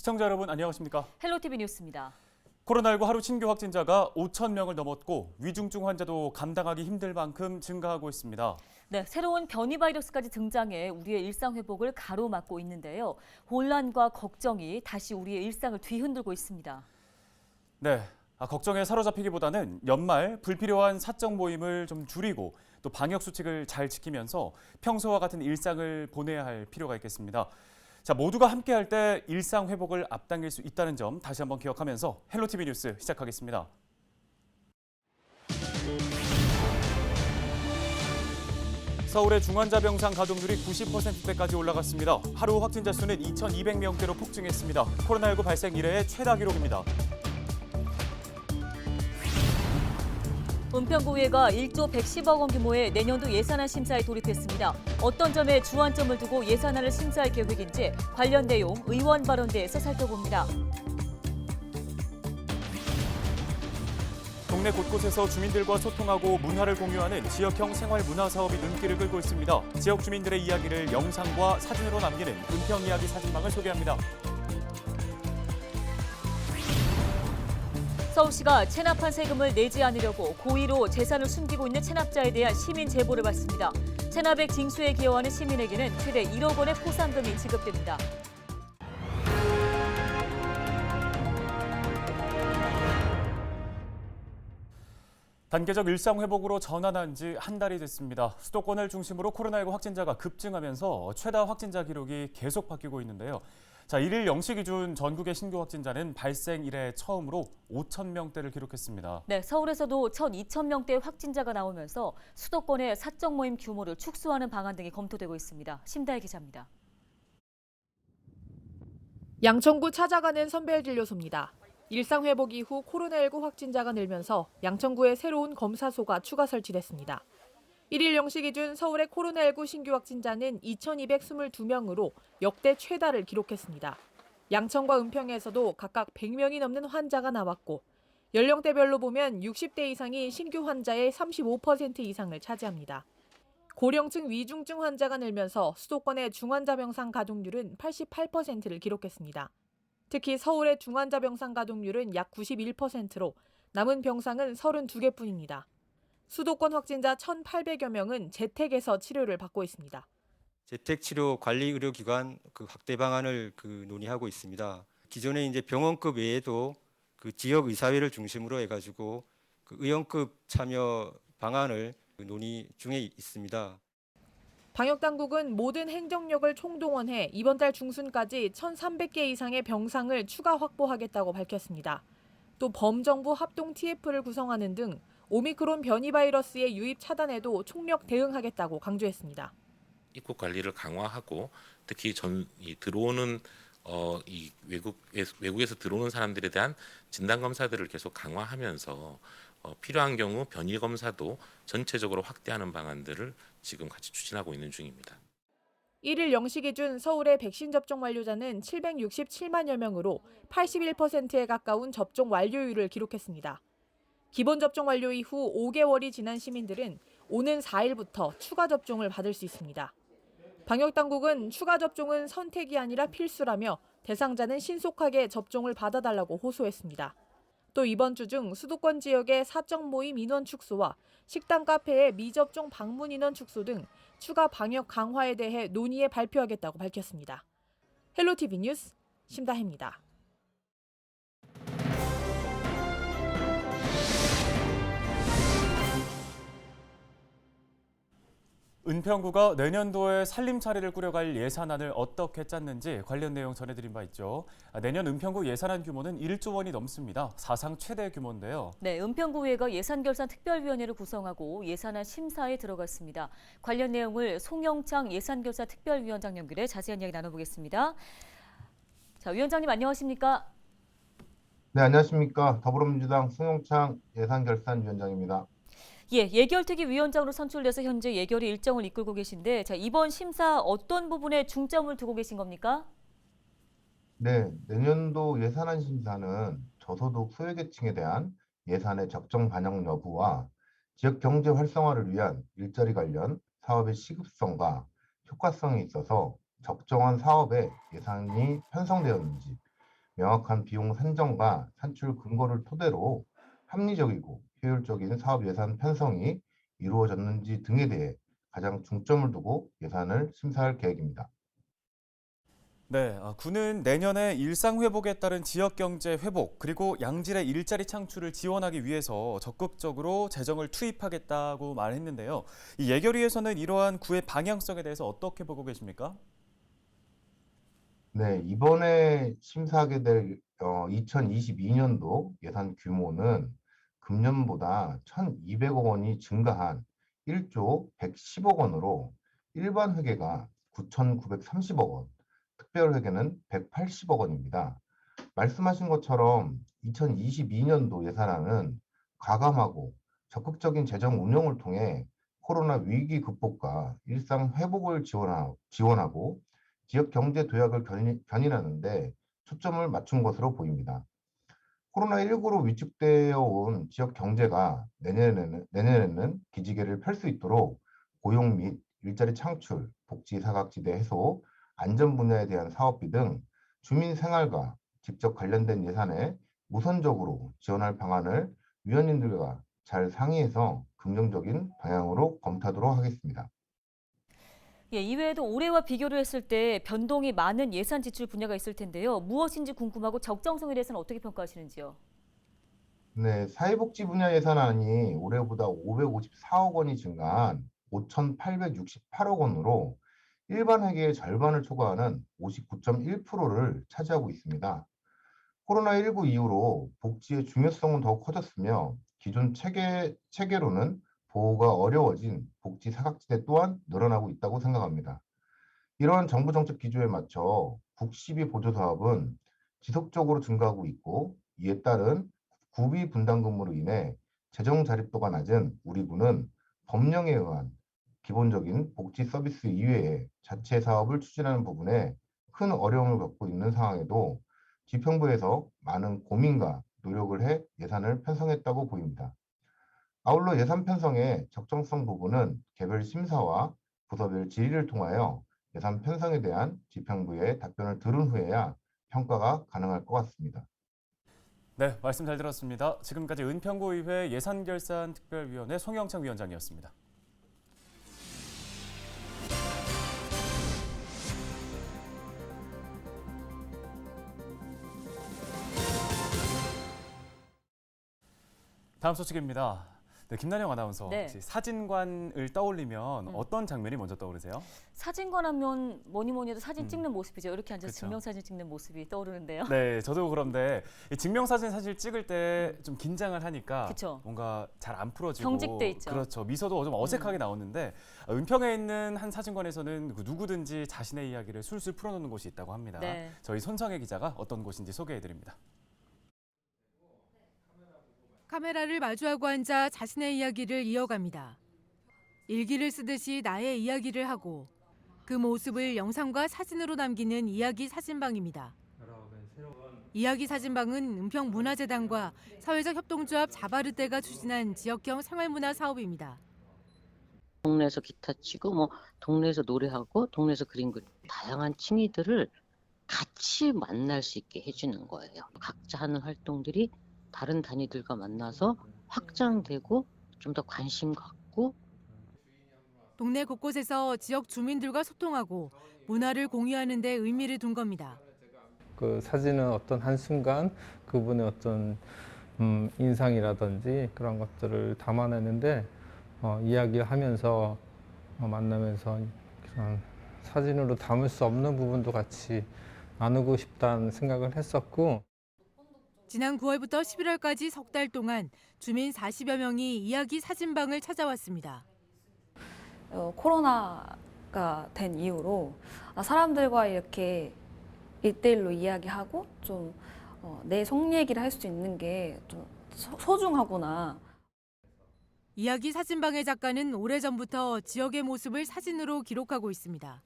시청자 여러분 안녕하십니까? 헬로티비 뉴스입니다. 코로나19 하루 신규 확진자가 5천 명을 넘었고 위중증 환자도 감당하기 힘들 만큼 증가하고 있습니다. 네, 새로운 변이 바이러스까지 등장해 우리의 일상 회복을 가로막고 있는데요. 혼란과 걱정이 다시 우리의 일상을 뒤흔들고 있습니다. 네, 걱정에 사로잡히기보다는 연말 불필요한 사적 모임을 좀 줄이고 또 방역 수칙을 잘 지키면서 평소와 같은 일상을 보내야 할 필요가 있겠습니다. 자, 모두가 함께할 때 일상 회복을 앞당길 수 있다는 점 다시 한번 기억하면서 헬로티비 뉴스 시작하겠습니다. 서울의 중환자 병상 가동률이 90%대까지 올라갔습니다. 하루 확진자 수는 2,200명대로 폭증했습니다. 코로나19 발생 이래의 최다 기록입니다. 은평구의회가 1조 110억 원 규모의 내년도 예산안 심사에 돌입했습니다. 어떤 점에 주안점을 두고 예산안을 심사할 계획인지 관련 내용 의원 발언대에서 살펴봅니다. 동네 곳곳에서 주민들과 소통하고 문화를 공유하는 지역형 생활문화 사업이 눈길을 끌고 있습니다. 지역 주민들의 이야기를 영상과 사진으로 남기는 은평 이야기 사진망을 소개합니다. 서울시가 체납한 세금을 내지 않으려고 고의로 재산을 숨기고 있는 체납자에 대한 시민 제보를 받습니다. 체납액 징수에 기여하는 시민에게는 최대 1억 원의 포상금이 지급됩니다. 단계적 일상 회복으로 전환한 지 한 달이 됐습니다. 수도권을 중심으로 코로나19 확진자가 급증하면서 최다 확진자 기록이 계속 바뀌고 있는데요. 자, 1일 0시 기준 전국의 신규 확진자는 발생 이래 처음으로 5천 명대를 기록했습니다. 네, 서울에서도 1,200명대 확진자가 나오면서 수도권의 사적 모임 규모를 축소하는 방안 등이 검토되고 있습니다. 심다혜 기자입니다. 양천구 찾아가는 선별진료소입니다. 일상 회복 이후 코로나19 확진자가 늘면서 양천구에 새로운 검사소가 추가 설치됐습니다. 1일 0시 기준 서울의 코로나19 신규 확진자는 2,222명으로 역대 최다를 기록했습니다. 양천과 은평에서도 각각 100명이 넘는 환자가 나왔고 연령대별로 보면 60대 이상이 신규 환자의 35% 이상을 차지합니다. 고령층 위중증 환자가 늘면서 수도권의 중환자 병상 가동률은 88%를 기록했습니다. 특히 서울의 중환자 병상 가동률은 약 91%로 남은 병상은 32개뿐입니다. 수도권 확진자 1,800여 명은 재택에서 치료를 받고 있습니다. 재택치료관리의료기관 확대 방안을 논의하고 있습니다. 기존에 이제 병원급 외에도 지역 의사회를 중심으로 해가지고 의원급 참여 방안을 논의 중에 있습니다. 방역당국은 모든 행정력을 총동원해 이번 달 중순까지 1,300개 이상의 병상을 추가 확보하겠다고 밝혔습니다. 또 범정부 합동 TF를 구성하는 등 오미크론 변이 바이러스의 유입 차단에도 총력 대응하겠다고 강조했습니다. 입국 관리를 강화하고 특히 들어오는 외국에서 들어오는 사람들에 대한 진단 검사들을 계속 강화하면서 필요한 경우 변이 검사도 전체적으로 확대하는 방안들을 지금 같이 추진하고 있는 중입니다. 1일 0시 기준 서울의 백신 접종 완료자는 767만여 명으로 81%에 가까운 접종 완료율을 기록했습니다. 기본 접종 완료 이후 5개월이 지난 시민들은 오는 4일부터 추가 접종을 받을 수 있습니다. 방역당국은 추가 접종은 선택이 아니라 필수라며 대상자는 신속하게 접종을 받아달라고 호소했습니다. 또 이번 주 중 수도권 지역의 사적 모임 인원 축소와 식당 카페의 미접종 방문 인원 축소 등 추가 방역 강화에 대해 논의해 발표하겠다고 밝혔습니다. 헬로티비 뉴스 심다혜입니다. 은평구가 내년도에 살림살이를 꾸려갈 예산안을 어떻게 짰는지 관련 내용 전해드린 바 있죠. 내년 은평구 예산안 규모는 1조 원이 넘습니다. 사상 최대 규모인데요. 네, 은평구의회가 예산결산특별위원회를 구성하고 예산안 심사에 들어갔습니다. 관련 내용을 송영창 예산결산특별위원장 연결해 자세한 이야기 나눠보겠습니다. 자, 위원장님 안녕하십니까? 네, 안녕하십니까. 더불어민주당 송영창 예산결산위원장입니다. 예, 예결특위 위원장으로 선출돼서 현재 예결위 일정을 이끌고 계신데, 자, 이번 심사 어떤 부분에 중점을 두고 계신 겁니까? 네, 내년도 예산안 심사는 저소득 소외계층에 대한 예산의 적정 반영 여부와 지역 경제 활성화를 위한 일자리 관련 사업의 시급성과 효과성에 있어서 적정한 사업에 예산이 편성되었는지, 명확한 비용 산정과 산출 근거를 토대로 합리적이고 효율적인 사업 예산 편성이 이루어졌는지 등에 대해 가장 중점을 두고 예산을 심사할 계획입니다. 네, 군은 내년에 일상 회복에 따른 지역 경제 회복 그리고 양질의 일자리 창출을 지원하기 위해서 적극적으로 재정을 투입하겠다고 말했는데요. 이 예결위에서는 이러한 구의 방향성에 대해서 어떻게 보고 계십니까? 네, 이번에 심사하게 될 2022년도 예산 규모는 금년보다 1,200억 원이 증가한 1조 110억 원으로 일반 회계가 9,930억 원, 특별 회계는 180억 원입니다. 말씀하신 것처럼 2022년도 예산안은 과감하고 적극적인 재정 운영을 통해 코로나 위기 극복과 일상 회복을 지원하고 지역 경제 도약을 견인하는 데 초점을 맞춘 것으로 보입니다. 코로나19로 위축되어 온 지역 경제가 내년에는 기지개를 펼 수 있도록 고용 및 일자리 창출, 복지 사각지대 해소, 안전 분야에 대한 사업비 등 주민 생활과 직접 관련된 예산에 우선적으로 지원할 방안을 위원님들과 잘 상의해서 긍정적인 방향으로 검토하도록 하겠습니다. 예, 이외에도 올해와 비교를 했을 때 변동이 많은 예산 지출 분야가 있을 텐데요. 무엇인지 궁금하고 적정성에 대해서는 어떻게 평가하시는지요? 네, 사회복지 분야 예산안이 올해보다 554억 원이 증가한 5,868억 원으로 일반 회계의 절반을 초과하는 59.1%를 차지하고 있습니다. 코로나19 이후로 복지의 중요성은 더욱 커졌으며 기존 체계로는 보호가 어려워진 복지 사각지대 또한 늘어나고 있다고 생각합니다. 이러한 정부 정책 기조에 맞춰 국시비 보조 사업은 지속적으로 증가하고 있고 이에 따른 구비 분담금으로 인해 재정 자립도가 낮은 우리 군은 법령에 의한 기본적인 복지 서비스 이외에 자체 사업을 추진하는 부분에 큰 어려움을 겪고 있는 상황에도 지평부에서 많은 고민과 노력을 해 예산을 편성했다고 보입니다. 아울러 예산 편성의 적정성 부분은 개별 심사와 부서별 질의를 통하여 예산 편성에 대한 지평부의 답변을 들은 후에야 평가가 가능할 것 같습니다. 네, 말씀 잘 들었습니다. 지금까지 은평구의회 예산결산특별위원회 송영창 위원장이었습니다. 다음 소식입니다. 네, 김난영 아나운서. 네. 혹시 사진관을 떠올리면 어떤 장면이 먼저 떠오르세요? 사진관 하면 뭐니 해도 사진 찍는 모습이죠. 이렇게 앉아서 그쵸. 증명사진 찍는 모습이 떠오르는데요. 네, 저도 그런데 이 증명사진 사실 찍을 때 좀 긴장을 하니까 그쵸. 뭔가 잘 안 풀어지고 경직돼 있죠. 그렇죠. 미소도 좀 어색하게 나오는데 은평에 있는 한 사진관에서는 그 누구든지 자신의 이야기를 술술 풀어놓는 곳이 있다고 합니다. 네. 저희 손성혜 기자가 어떤 곳인지 소개해드립니다. 카메라를 마주하고 앉아 자신의 이야기를 이어갑니다. 일기를 쓰듯이 나의 이야기를 하고 그 모습을 영상과 사진으로 남기는 이야기 사진방입니다. 이야기 사진방은 은평문화재단과 사회적 협동조합 자바르떼가 추진한 지역형 생활문화 사업입니다. 동네에서 기타 치고 동네에서 노래하고 동네에서 그림 그리고 다양한 취미들을 같이 만날 수 있게 해주는 거예요. 각자 하는 활동들이 다른 단위들과 만나서 확장되고 좀 더 관심 갖고 동네 곳곳에서 지역 주민들과 소통하고 문화를 공유하는 데 의미를 둔 겁니다. 그 사진은 어떤 한순간 그분의 어떤 인상이라든지 그런 것들을 담아내는데 이야기하면서 만나면서 그런 사진으로 담을 수 없는 부분도 같이 나누고 싶다는 생각을 했었고 지난 9월부터 11월까지 석 달 동안 주민 40여 명이 이야기 사진방을 찾아왔습니다. 코로나가 된 이후로 사람들과 이렇게 1대1로 이야기하고 좀 내 속 얘기를 할 수 있는 게 좀 소중하구나. 이야기 사진방의 작가는 오래전부터 지역의 모습을 사진으로 기록하고 있습니다.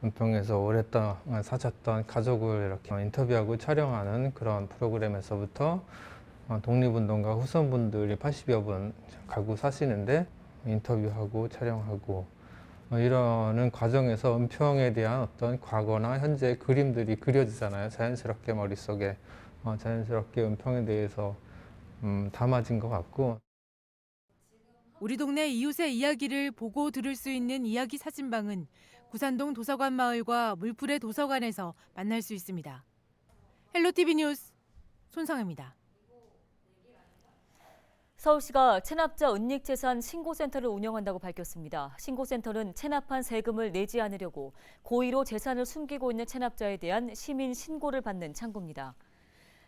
은평에서 오랫동안 사셨던 가족을 이렇게 인터뷰하고 촬영하는 그런 프로그램에서부터 독립운동가 후손분들이 80여 분 가구 사시는데 인터뷰하고 촬영하고 이러는 과정에서 은평에 대한 어떤 과거나 현재의 그림들이 그려지잖아요. 자연스럽게 머릿속에 자연스럽게 은평에 대해서 담아진 것 같고. 우리 동네 이웃의 이야기를 보고 들을 수 있는 이야기 사진방은 구산동 도서관 마을과 물풀의 도서관에서 만날 수 있습니다. 헬로티비 뉴스 손상입니다. 서울시가 체납자 은닉재산 신고센터를 운영한다고 밝혔습니다. 신고센터는 체납한 세금을 내지 않으려고 고의로 재산을 숨기고 있는 체납자에 대한 시민 신고를 받는 창구입니다.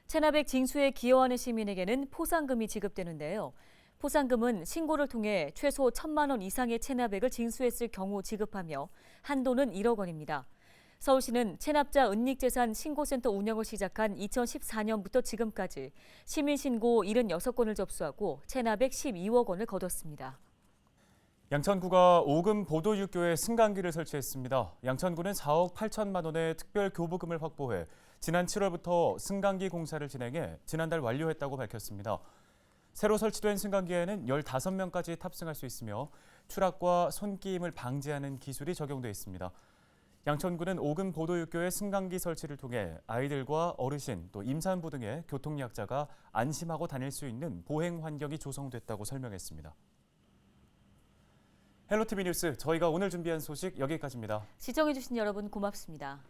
체납액 징수에 기여하는 시민에게는 포상금이 지급되는데요. 포상금은 신고를 통해 최소 1,000만 원 이상의 체납액을 징수했을 경우 지급하며 한도는 1억 원입니다. 서울시는 체납자 은닉재산 신고센터 운영을 시작한 2014년부터 지금까지 시민신고 76건을 접수하고 체납액 12억 원을 거뒀습니다. 양천구가 오금 보도육교에 승강기를 설치했습니다. 양천구는 4억 8천만 원의 특별 교부금을 확보해 지난 7월부터 승강기 공사를 진행해 지난달 완료했다고 밝혔습니다. 새로 설치된 승강기에는 15명까지 탑승할 수 있으며 추락과 손끼임을 방지하는 기술이 적용돼 있습니다. 양천구는 오금 보도육교의 승강기 설치를 통해 아이들과 어르신 또 임산부 등의 교통약자가 안심하고 다닐 수 있는 보행 환경이 조성됐다고 설명했습니다. 헬로티비 뉴스, 저희가 오늘 준비한 소식 여기까지입니다. 시청해주신 여러분 고맙습니다.